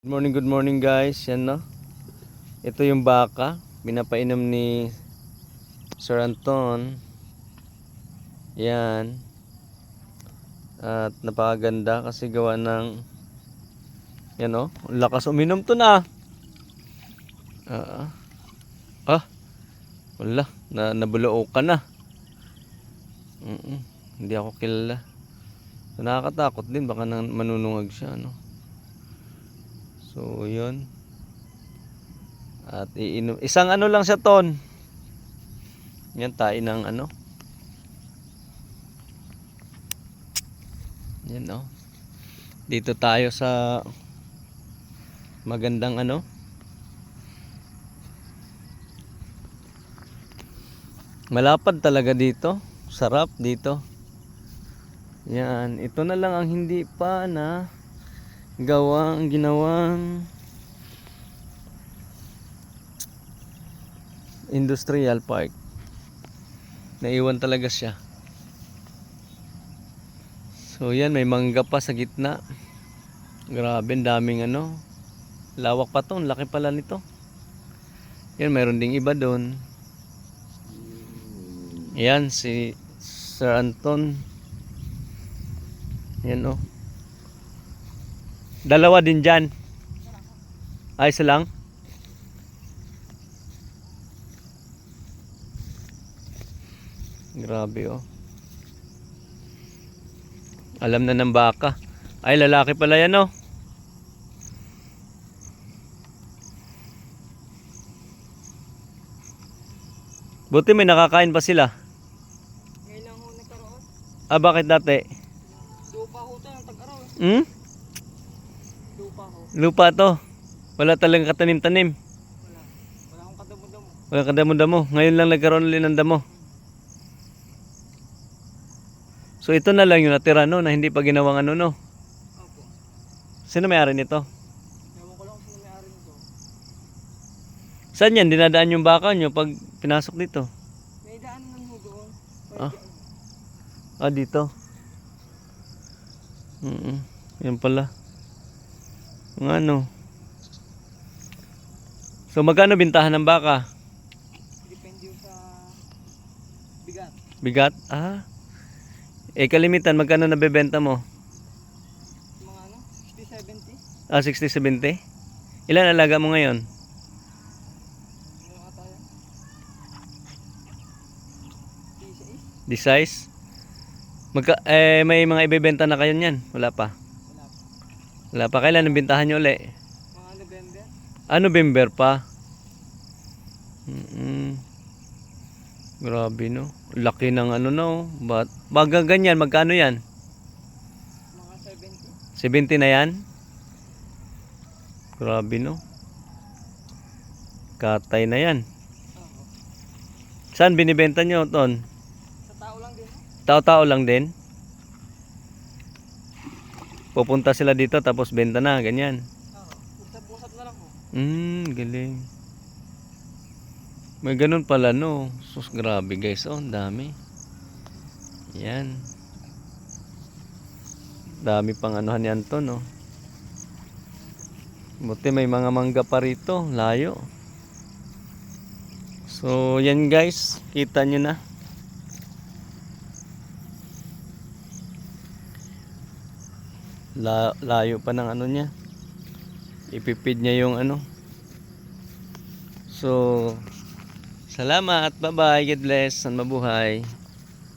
Good morning guys. Yan no. Ito yung baka, pinapainom ni Sir Anton. Yan. At napakaganda kasi gawa ng yan no. Lakas uminom to na. Ah. Ah. Wala, nabuloo ka na. Hindi ako kilala. So, nakakatakot din baka manunungag siya no. So, yun. At iinom. Isang ano lang siya ton. Yan tayo ng ano. Yan oh. Dito tayo sa magandang ano. Malapad talaga dito. Sarap dito. Yan. Ito na lang ang hindi pa na ginawang industrial park. Naiwan talaga siya. So yan, may mangga pa sa gitna. Grabe, daming ano. Lawak pa to, laki pala nito. Yan, mayroon ding iba doon. Yan, si Sir Anton. Yan oh. Dalawa din dyan. Ay, isa lang. Grabe oh. Alam na ng baka. Ay, lalaki pala yan oh. Buti may nakakain pa sila. Ngayon lang ho nagkaroon. Ah, bakit dati? Lupa ho ito ng tag-araw eh. Hmm? Lupa ho. Lupa to. Wala talagang katanim-tanim. Wala. Wala akong kadamo-damo. Wala kadamo-damo. Ngayon lang nagkaroon ulit ng damo. So ito na lang yung natira no, na hindi pa ginawang ano no. Opo. Sino may-ari nito? Ewan ko lang kung sino may-ari nito. Saan yan? Dinadaan yung baka nyo pag pinasok dito? May daan lang ho doon. Ah. Ah, dito. Yan pala. Ang ano. So magkano bintahan ng baka? Depende ho sa bigat. Bigat? Ah. Eh kalimitan, magkano nabebenta mo? Mga ano? 60-70? Ah, 60-70? Ilan alaga mo ngayon? Ano ata yan? Di size? May mga ibebenta na kayo niyan? Wala pa? Wala pa. Wala pa. Kailan ang bintahan nyo ulit? Mga November? Ah, November pa? Grabe no. Laki ng ano no. Baga ganyan, magkano yan? Mga 70 70? na yan? Grabe no. Katay na yan. Oo. Saan binibenta nyo, Ton? Sa tao lang din ho. Tao-tao lang din? Pupunta sila dito tapos benta na, ganyan. Oo. Usap-usap na lang ho. Galing. May ganun pala no. Sus, grabe guys. Oh, ang dami. Yan. Dami pang anuhan yan to no. Buti may mga mangga pa rito. Layo. So, yan guys. Kita nyo na. Layo pa ng ano niya. Ipipid niya yung ano. So, salamat. Bye-bye. God bless. Mabuhay.